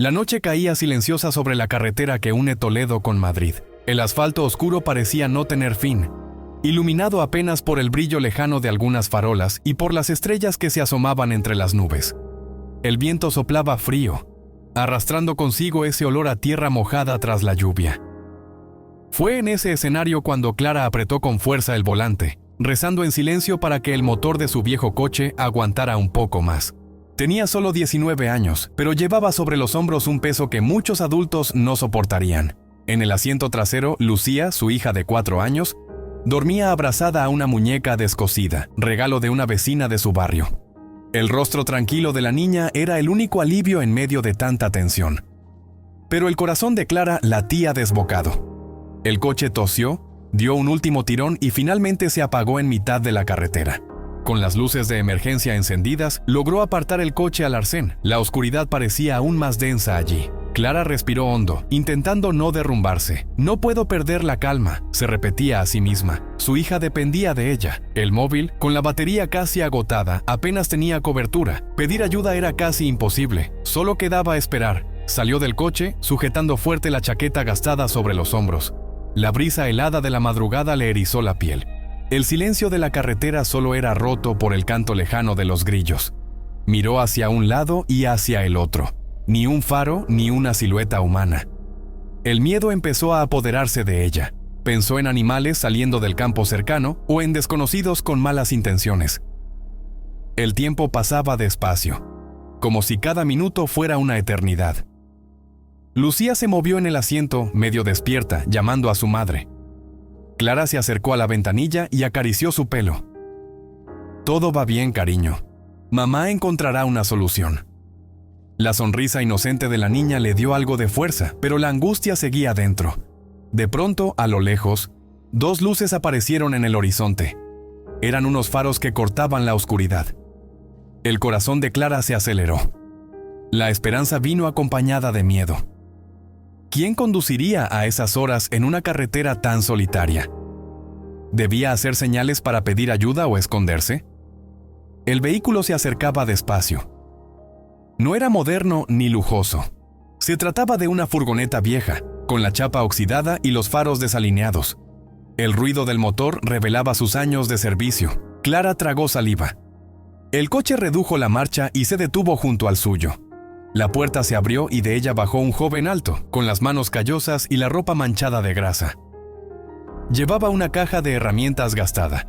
La noche caía silenciosa sobre la carretera que une Toledo con Madrid. El asfalto oscuro parecía no tener fin, iluminado apenas por el brillo lejano de algunas farolas y por las estrellas que se asomaban entre las nubes. El viento soplaba frío, arrastrando consigo ese olor a tierra mojada tras la lluvia. Fue en ese escenario cuando Clara apretó con fuerza el volante, rezando en silencio para que el motor de su viejo coche aguantara un poco más. Tenía solo 19 años, pero llevaba sobre los hombros un peso que muchos adultos no soportarían. En el asiento trasero, Lucía, su hija de 4 años, dormía abrazada a una muñeca descosida, regalo de una vecina de su barrio. El rostro tranquilo de la niña era el único alivio en medio de tanta tensión. Pero el corazón de Clara latía desbocado. El coche tosió, dio un último tirón y finalmente se apagó en mitad de la carretera. Con las luces de emergencia encendidas, logró apartar el coche al arcén. La oscuridad parecía aún más densa allí. Clara respiró hondo, intentando no derrumbarse. «No puedo perder la calma», se repetía a sí misma. Su hija dependía de ella. El móvil, con la batería casi agotada, apenas tenía cobertura. Pedir ayuda era casi imposible. Solo quedaba esperar. Salió del coche, sujetando fuerte la chaqueta gastada sobre los hombros. La brisa helada de la madrugada le erizó la piel. El silencio de la carretera solo era roto por el canto lejano de los grillos. Miró hacia un lado y hacia el otro. Ni un faro ni una silueta humana. El miedo empezó a apoderarse de ella. Pensó en animales saliendo del campo cercano o en desconocidos con malas intenciones. El tiempo pasaba despacio, como si cada minuto fuera una eternidad. Lucía se movió en el asiento, medio despierta, llamando a su madre. Clara se acercó a la ventanilla y acarició su pelo. «Todo va bien, cariño. Mamá encontrará una solución». La sonrisa inocente de la niña le dio algo de fuerza, pero la angustia seguía dentro. De pronto, a lo lejos, 2 luces aparecieron en el horizonte. Eran unos faros que cortaban la oscuridad. El corazón de Clara se aceleró. La esperanza vino acompañada de miedo. ¿Quién conduciría a esas horas en una carretera tan solitaria? ¿Debía hacer señales para pedir ayuda o esconderse? El vehículo se acercaba despacio. No era moderno ni lujoso. Se trataba de una furgoneta vieja, con la chapa oxidada y los faros desalineados. El ruido del motor revelaba sus años de servicio. Clara tragó saliva. El coche redujo la marcha y se detuvo junto al suyo. La puerta se abrió y de ella bajó un joven alto, con las manos callosas y la ropa manchada de grasa. Llevaba una caja de herramientas gastada.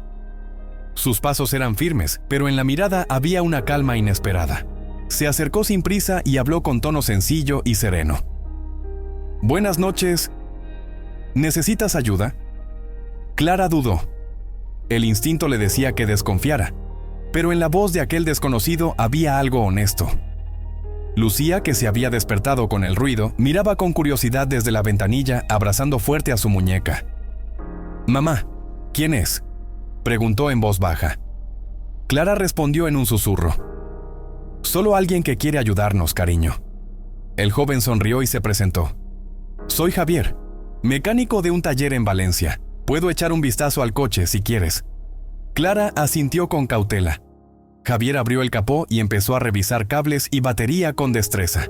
Sus pasos eran firmes, pero en la mirada había una calma inesperada. Se acercó sin prisa y habló con tono sencillo y sereno. «Buenas noches. ¿Necesitas ayuda?» Clara dudó. El instinto le decía que desconfiara, pero en la voz de aquel desconocido había algo honesto. Lucía, que se había despertado con el ruido, miraba con curiosidad desde la ventanilla, abrazando fuerte a su muñeca. «Mamá, ¿quién es?», preguntó en voz baja. Clara respondió en un susurro. «Solo alguien que quiere ayudarnos, cariño». El joven sonrió y se presentó. «Soy Javier, mecánico de un taller en Valencia. Puedo echar un vistazo al coche si quieres». Clara asintió con cautela. Javier abrió el capó y empezó a revisar cables y batería con destreza.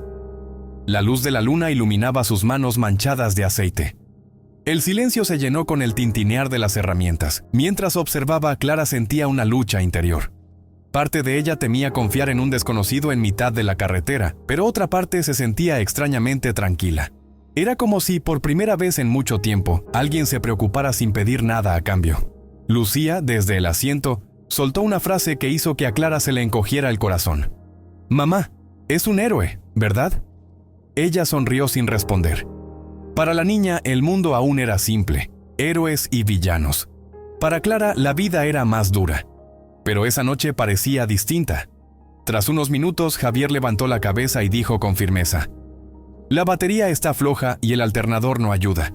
La luz de la luna iluminaba sus manos manchadas de aceite. El silencio se llenó con el tintinear de las herramientas. Mientras observaba, Clara sentía una lucha interior. Parte de ella temía confiar en un desconocido en mitad de la carretera, pero otra parte se sentía extrañamente tranquila. Era como si, por primera vez en mucho tiempo, alguien se preocupara sin pedir nada a cambio. Lucía, desde el asiento, soltó una frase que hizo que a Clara se le encogiera el corazón. «Mamá, es un héroe, ¿verdad?». Ella sonrió sin responder. Para la niña, el mundo aún era simple, héroes y villanos. Para Clara, la vida era más dura. Pero esa noche parecía distinta. Tras unos minutos, Javier levantó la cabeza y dijo con firmeza: «La batería está floja y el alternador no ayuda.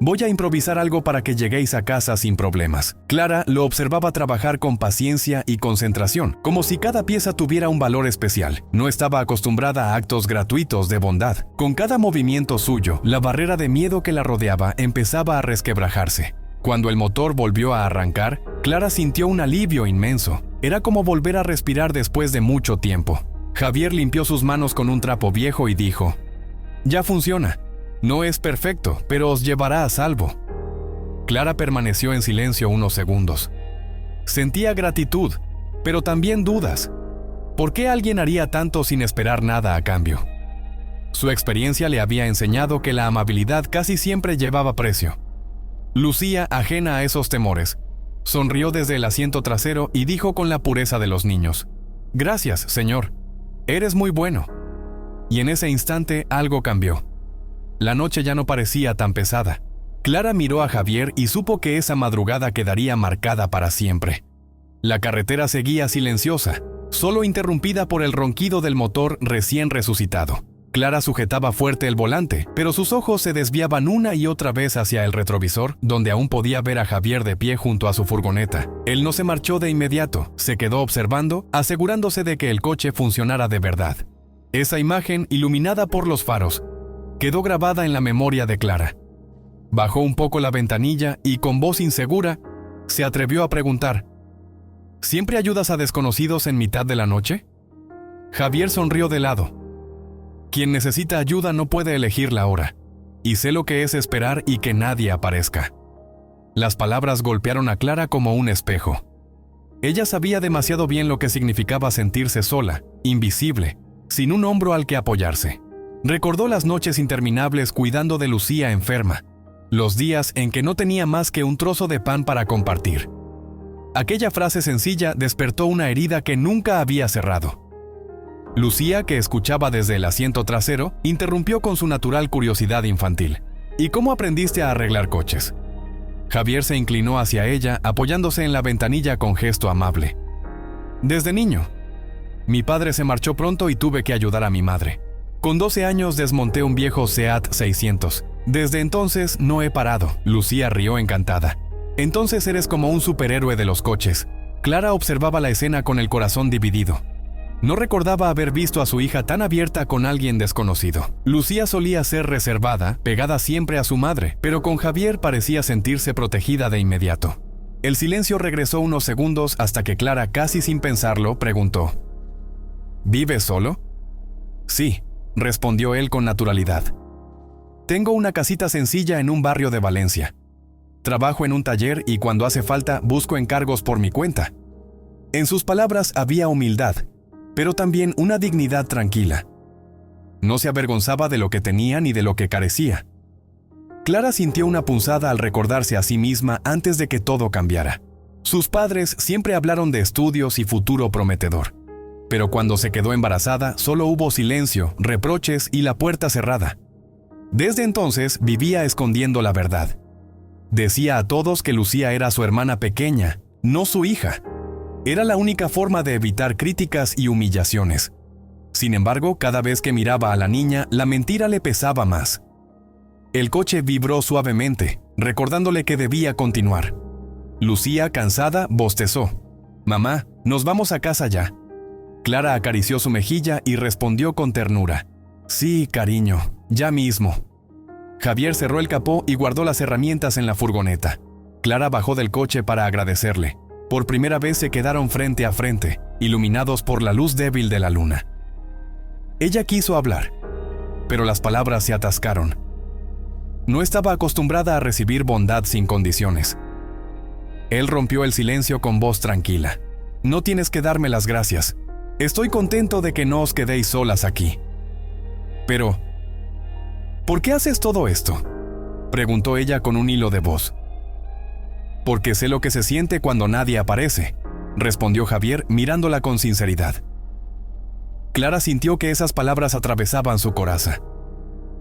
Voy a improvisar algo para que lleguéis a casa sin problemas». Clara lo observaba trabajar con paciencia y concentración, como si cada pieza tuviera un valor especial. No estaba acostumbrada a actos gratuitos de bondad. Con cada movimiento suyo, la barrera de miedo que la rodeaba empezaba a resquebrajarse. Cuando el motor volvió a arrancar, Clara sintió un alivio inmenso. Era como volver a respirar después de mucho tiempo. Javier limpió sus manos con un trapo viejo y dijo: Ya funciona. No es perfecto, pero os llevará a salvo. Clara permaneció en silencio unos segundos. Sentía gratitud, pero también dudas. ¿Por qué alguien haría tanto sin esperar nada a cambio? Su experiencia le había enseñado que la amabilidad casi siempre llevaba precio. Lucía, ajena a esos temores, sonrió desde el asiento trasero y dijo con la pureza de los niños: «Gracias, señor. Eres muy bueno». Y en ese instante algo cambió. La noche ya no parecía tan pesada. Clara miró a Javier y supo que esa madrugada quedaría marcada para siempre. La carretera seguía silenciosa, solo interrumpida por el ronquido del motor recién resucitado. Clara sujetaba fuerte el volante, pero sus ojos se desviaban una y otra vez hacia el retrovisor, donde aún podía ver a Javier de pie junto a su furgoneta. Él no se marchó de inmediato, se quedó observando, asegurándose de que el coche funcionara de verdad. Esa imagen, iluminada por los faros, quedó grabada en la memoria de Clara. Bajó un poco la ventanilla y, con voz insegura, se atrevió a preguntar: ¿Siempre ayudas a desconocidos en mitad de la noche? Javier sonrió de lado. Quien necesita ayuda no puede elegir la hora, y sé lo que es esperar y que nadie aparezca. Las palabras golpearon a Clara como un espejo. Ella sabía demasiado bien lo que significaba sentirse sola, invisible, sin un hombro al que apoyarse. Recordó las noches interminables cuidando de Lucía enferma, los días en que no tenía más que un trozo de pan para compartir. Aquella frase sencilla despertó una herida que nunca había cerrado. Lucía, que escuchaba desde el asiento trasero, interrumpió con su natural curiosidad infantil: ¿Y cómo aprendiste a arreglar coches? Javier se inclinó hacia ella, apoyándose en la ventanilla con gesto amable. Desde niño. Mi padre se marchó pronto y tuve que ayudar a mi madre. Con 12 años desmonté un viejo Seat 600. Desde entonces no he parado. Lucía rió encantada. Entonces eres como un superhéroe de los coches. Clara observaba la escena con el corazón dividido. No recordaba haber visto a su hija tan abierta con alguien desconocido. Lucía solía ser reservada, pegada siempre a su madre, pero con Javier parecía sentirse protegida de inmediato. El silencio regresó unos segundos hasta que Clara, casi sin pensarlo, preguntó: ¿Vives solo? Sí, respondió él con naturalidad. Tengo una casita sencilla en un barrio de Valencia. Trabajo en un taller y cuando hace falta busco encargos por mi cuenta. En sus palabras había humildad, pero también una dignidad tranquila. No se avergonzaba de lo que tenía ni de lo que carecía. Clara sintió una punzada al recordarse a sí misma antes de que todo cambiara. Sus padres siempre hablaron de estudios y futuro prometedor. Pero cuando se quedó embarazada, solo hubo silencio, reproches y la puerta cerrada. Desde entonces vivía escondiendo la verdad. Decía a todos que Lucía era su hermana pequeña, no su hija. Era la única forma de evitar críticas y humillaciones. Sin embargo, cada vez que miraba a la niña, la mentira le pesaba más. El coche vibró suavemente, recordándole que debía continuar. Lucía, cansada, bostezó: «Mamá, nos vamos a casa ya». Clara acarició su mejilla y respondió con ternura: «Sí, cariño, ya mismo». Javier cerró el capó y guardó las herramientas en la furgoneta. Clara bajó del coche para agradecerle. Por primera vez se quedaron frente a frente, iluminados por la luz débil de la luna. Ella quiso hablar, pero las palabras se atascaron. No estaba acostumbrada a recibir bondad sin condiciones. Él rompió el silencio con voz tranquila: «No tienes que darme las gracias. Estoy contento de que no os quedéis solas aquí. Pero, ¿por qué haces todo esto?», preguntó ella con un hilo de voz. «Porque sé lo que se siente cuando nadie aparece», respondió Javier mirándola con sinceridad. Clara sintió que esas palabras atravesaban su coraza.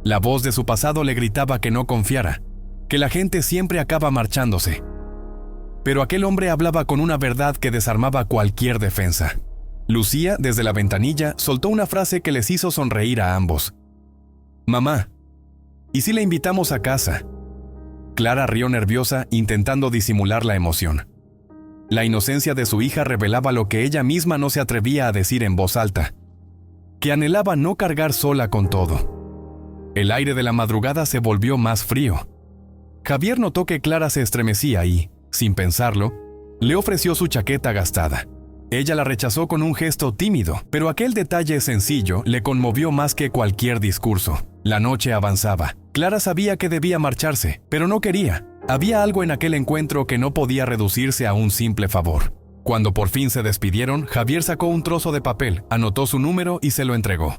La voz de su pasado le gritaba que no confiara, que la gente siempre acaba marchándose. Pero aquel hombre hablaba con una verdad que desarmaba cualquier defensa. Lucía, desde la ventanilla, soltó una frase que les hizo sonreír a ambos: «Mamá, ¿y si le invitamos a casa?». Clara rió nerviosa, intentando disimular la emoción. La inocencia de su hija revelaba lo que ella misma no se atrevía a decir en voz alta: que anhelaba no cargar sola con todo. El aire de la madrugada se volvió más frío. Javier notó que Clara se estremecía y, sin pensarlo, le ofreció su chaqueta gastada. Ella la rechazó con un gesto tímido, pero aquel detalle sencillo le conmovió más que cualquier discurso. La noche avanzaba. Clara sabía que debía marcharse, pero no quería. Había algo en aquel encuentro que no podía reducirse a un simple favor. Cuando por fin se despidieron, Javier sacó un trozo de papel, anotó su número y se lo entregó.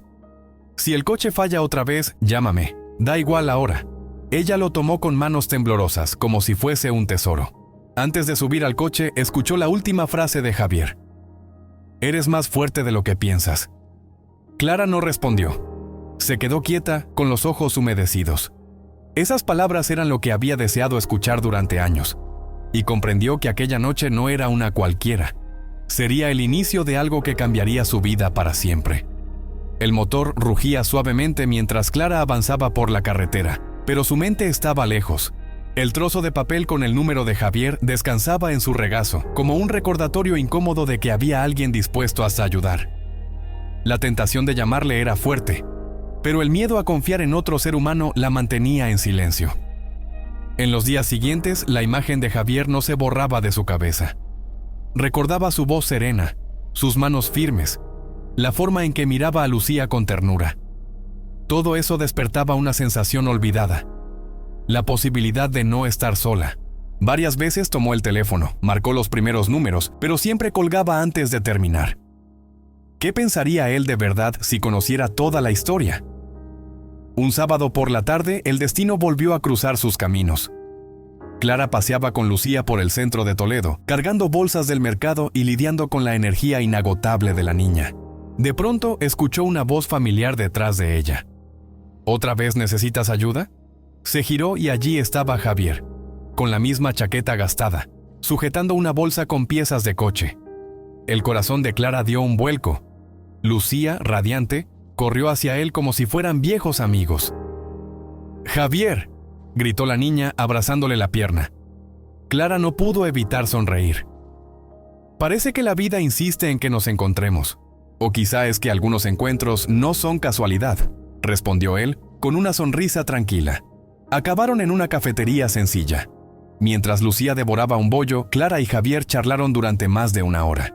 Si el coche falla otra vez, llámame. Da igual la hora. Ella lo tomó con manos temblorosas, como si fuese un tesoro. Antes de subir al coche, escuchó la última frase de Javier. Eres más fuerte de lo que piensas. Clara no respondió. Se quedó quieta, con los ojos humedecidos. Esas palabras eran lo que había deseado escuchar durante años, y comprendió que aquella noche no era una cualquiera. Sería el inicio de algo que cambiaría su vida para siempre. El motor rugía suavemente mientras Clara avanzaba por la carretera, pero su mente estaba lejos. El trozo de papel con el número de Javier descansaba en su regazo, como un recordatorio incómodo de que había alguien dispuesto hasta ayudar. La tentación de llamarle era fuerte, pero el miedo a confiar en otro ser humano la mantenía en silencio. En los días siguientes, la imagen de Javier no se borraba de su cabeza. Recordaba su voz serena, sus manos firmes, la forma en que miraba a Lucía con ternura. Todo eso despertaba una sensación olvidada, la posibilidad de no estar sola. Varias veces tomó el teléfono, marcó los primeros números, pero siempre colgaba antes de terminar. ¿Qué pensaría él de verdad si conociera toda la historia? Un sábado por la tarde, el destino volvió a cruzar sus caminos. Clara paseaba con Lucía por el centro de Toledo, cargando bolsas del mercado y lidiando con la energía inagotable de la niña. De pronto, escuchó una voz familiar detrás de ella. ¿Otra vez necesitas ayuda? Se giró y allí estaba Javier, con la misma chaqueta gastada, sujetando una bolsa con piezas de coche. El corazón de Clara dio un vuelco. Lucía, radiante, corrió hacia él como si fueran viejos amigos. ¡Javier!, gritó la niña abrazándole la pierna. Clara no pudo evitar sonreír. Parece que la vida insiste en que nos encontremos. O quizá es que algunos encuentros no son casualidad, respondió él con una sonrisa tranquila. Acabaron en una cafetería sencilla. Mientras Lucía devoraba un bollo, Clara y Javier charlaron durante más de una hora.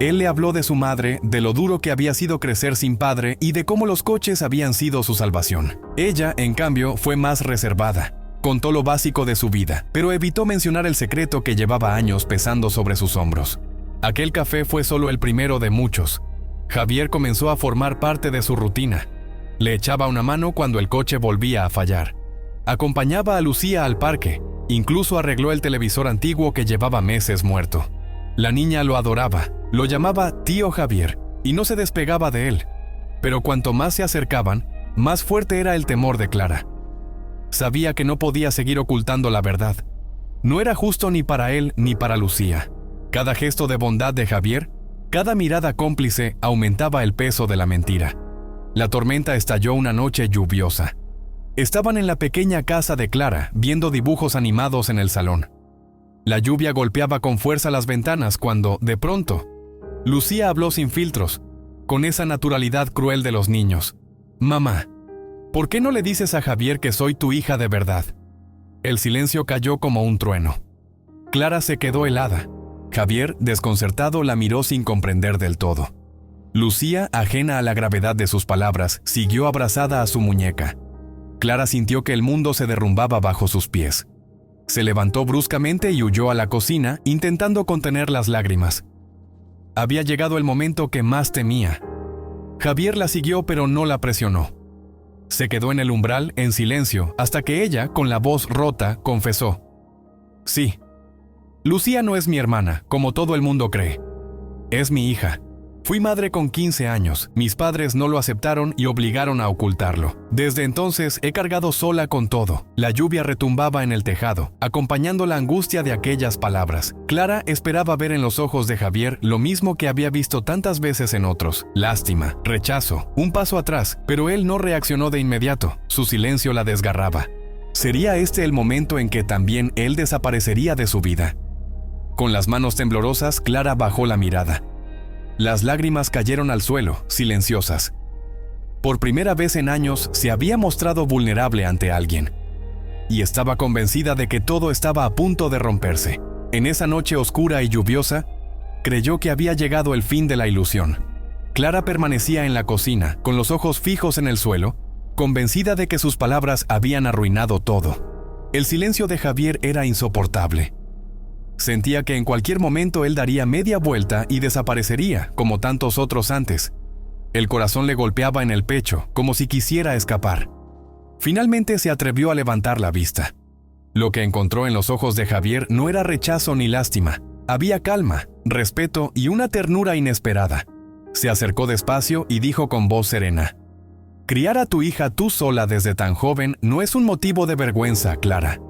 Él le habló de su madre, de lo duro que había sido crecer sin padre y de cómo los coches habían sido su salvación. Ella, en cambio, fue más reservada. Contó lo básico de su vida, pero evitó mencionar el secreto que llevaba años pesando sobre sus hombros. Aquel café fue solo el primero de muchos. Javier comenzó a formar parte de su rutina. Le echaba una mano cuando el coche volvía a fallar. Acompañaba a Lucía al parque. Incluso arregló el televisor antiguo que llevaba meses muerto. La niña lo adoraba, lo llamaba tío Javier y no se despegaba de él. Pero cuanto más se acercaban, más fuerte era el temor de Clara. Sabía que no podía seguir ocultando la verdad. No era justo ni para él ni para Lucía. Cada gesto de bondad de Javier, cada mirada cómplice aumentaba el peso de la mentira. La tormenta estalló una noche lluviosa. Estaban en la pequeña casa de Clara, viendo dibujos animados en el salón. La lluvia golpeaba con fuerza las ventanas cuando, de pronto, Lucía habló sin filtros, con esa naturalidad cruel de los niños. «Mamá, ¿por qué no le dices a Javier que soy tu hija de verdad?» El silencio cayó como un trueno. Clara se quedó helada. Javier, desconcertado, la miró sin comprender del todo. Lucía, ajena a la gravedad de sus palabras, siguió abrazada a su muñeca. Clara sintió que el mundo se derrumbaba bajo sus pies. Se levantó bruscamente y huyó a la cocina, intentando contener las lágrimas. Había llegado el momento que más temía. Javier la siguió, pero no la presionó. Se quedó en el umbral, en silencio, hasta que ella, con la voz rota, confesó: «Sí, Lucía no es mi hermana, como todo el mundo cree. Es mi hija. Fui madre con 15 años, mis padres no lo aceptaron y obligaron a ocultarlo. Desde entonces he cargado sola con todo». La lluvia retumbaba en el tejado, acompañando la angustia de aquellas palabras. Clara esperaba ver en los ojos de Javier lo mismo que había visto tantas veces en otros: lástima, rechazo, un paso atrás, pero él no reaccionó de inmediato. Su silencio la desgarraba. ¿Sería este el momento en que también él desaparecería de su vida? Con las manos temblorosas, Clara bajó la mirada. Las lágrimas cayeron al suelo, silenciosas. Por primera vez en años se había mostrado vulnerable ante alguien. Y estaba convencida de que todo estaba a punto de romperse. En esa noche oscura y lluviosa, creyó que había llegado el fin de la ilusión. Clara permanecía en la cocina, con los ojos fijos en el suelo, convencida de que sus palabras habían arruinado todo. El silencio de Javier era insoportable. Sentía que en cualquier momento él daría media vuelta y desaparecería, como tantos otros antes. El corazón le golpeaba en el pecho, como si quisiera escapar. Finalmente se atrevió a levantar la vista. Lo que encontró en los ojos de Javier no era rechazo ni lástima. Había calma, respeto y una ternura inesperada. Se acercó despacio y dijo con voz serena: «Criar a tu hija tú sola desde tan joven no es un motivo de vergüenza, Clara.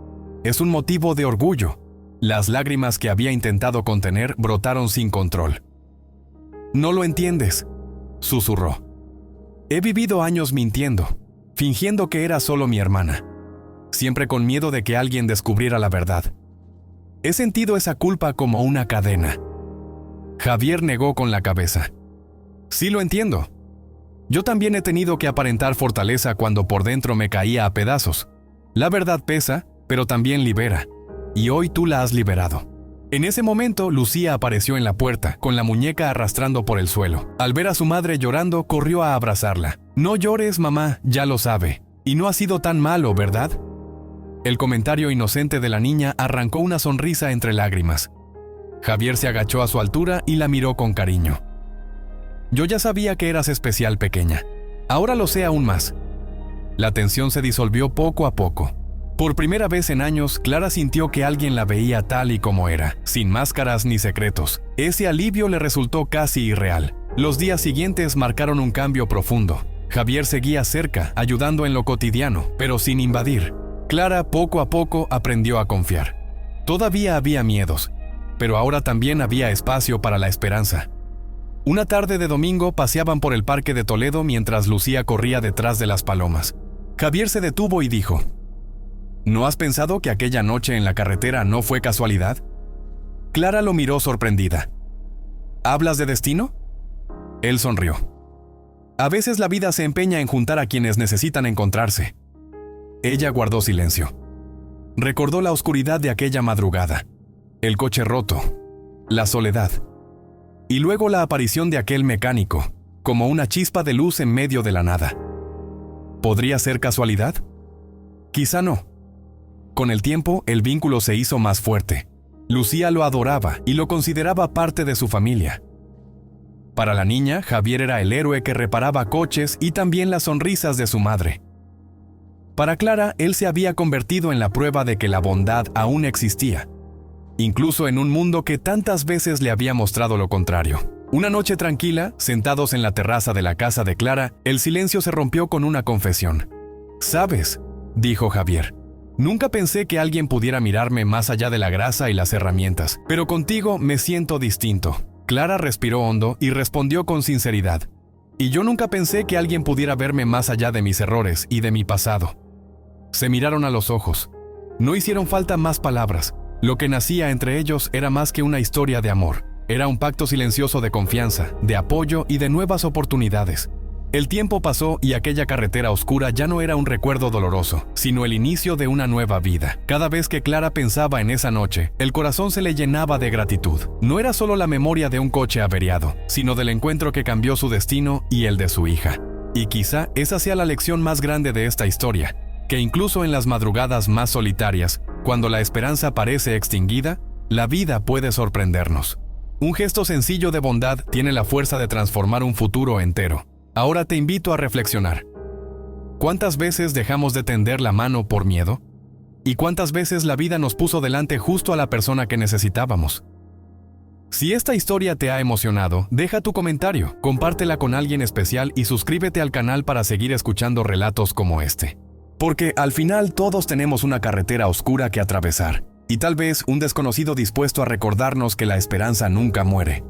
Es un motivo de orgullo». Las lágrimas que había intentado contener brotaron sin control. «No lo entiendes», susurró. «He vivido años mintiendo, fingiendo que era solo mi hermana, siempre con miedo de que alguien descubriera la verdad. He sentido esa culpa como una cadena». Javier negó con la cabeza. «Sí lo entiendo. Yo también he tenido que aparentar fortaleza cuando por dentro me caía a pedazos. La verdad pesa, pero también libera. Y hoy tú la has liberado». En ese momento, Lucía apareció en la puerta, con la muñeca arrastrando por el suelo. Al ver a su madre llorando, corrió a abrazarla. «No llores, mamá, ya lo sabe. Y no ha sido tan malo, ¿verdad?». El comentario inocente de la niña arrancó una sonrisa entre lágrimas. Javier se agachó a su altura y la miró con cariño. «Yo ya sabía que eras especial, pequeña. Ahora lo sé aún más». La tensión se disolvió poco a poco. Por primera vez en años, Clara sintió que alguien la veía tal y como era, sin máscaras ni secretos. Ese alivio le resultó casi irreal. Los días siguientes marcaron un cambio profundo. Javier seguía cerca, ayudando en lo cotidiano, pero sin invadir. Clara poco a poco aprendió a confiar. Todavía había miedos, pero ahora también había espacio para la esperanza. Una tarde de domingo paseaban por el parque de Toledo mientras Lucía corría detrás de las palomas. Javier se detuvo y dijo: «¿No has pensado que aquella noche en la carretera no fue casualidad?». Clara lo miró sorprendida. «¿Hablas de destino?». Él sonrió. «A veces la vida se empeña en juntar a quienes necesitan encontrarse». Ella guardó silencio. Recordó la oscuridad de aquella madrugada, el coche roto, la soledad, y luego la aparición de aquel mecánico, como una chispa de luz en medio de la nada. ¿Podría ser casualidad? Quizá no. Con el tiempo, el vínculo se hizo más fuerte. Lucía lo adoraba y lo consideraba parte de su familia. Para la niña, Javier era el héroe que reparaba coches y también las sonrisas de su madre. Para Clara, él se había convertido en la prueba de que la bondad aún existía, incluso en un mundo que tantas veces le había mostrado lo contrario. Una noche tranquila, sentados en la terraza de la casa de Clara, el silencio se rompió con una confesión. «¿Sabes?», dijo Javier. «Nunca pensé que alguien pudiera mirarme más allá de la grasa y las herramientas, pero contigo me siento distinto». Clara respiró hondo y respondió con sinceridad: «Y yo nunca pensé que alguien pudiera verme más allá de mis errores y de mi pasado». Se miraron a los ojos. No hicieron falta más palabras. Lo que nacía entre ellos era más que una historia de amor. Era un pacto silencioso de confianza, de apoyo y de nuevas oportunidades. El tiempo pasó y aquella carretera oscura ya no era un recuerdo doloroso, sino el inicio de una nueva vida. Cada vez que Clara pensaba en esa noche, el corazón se le llenaba de gratitud. No era solo la memoria de un coche averiado, sino del encuentro que cambió su destino y el de su hija. Y quizá esa sea la lección más grande de esta historia, que incluso en las madrugadas más solitarias, cuando la esperanza parece extinguida, la vida puede sorprendernos. Un gesto sencillo de bondad tiene la fuerza de transformar un futuro entero. Ahora te invito a reflexionar. ¿Cuántas veces dejamos de tender la mano por miedo? ¿Y cuántas veces la vida nos puso delante justo a la persona que necesitábamos? Si esta historia te ha emocionado, deja tu comentario, compártela con alguien especial y suscríbete al canal para seguir escuchando relatos como este. Porque al final todos tenemos una carretera oscura que atravesar, y tal vez un desconocido dispuesto a recordarnos que la esperanza nunca muere.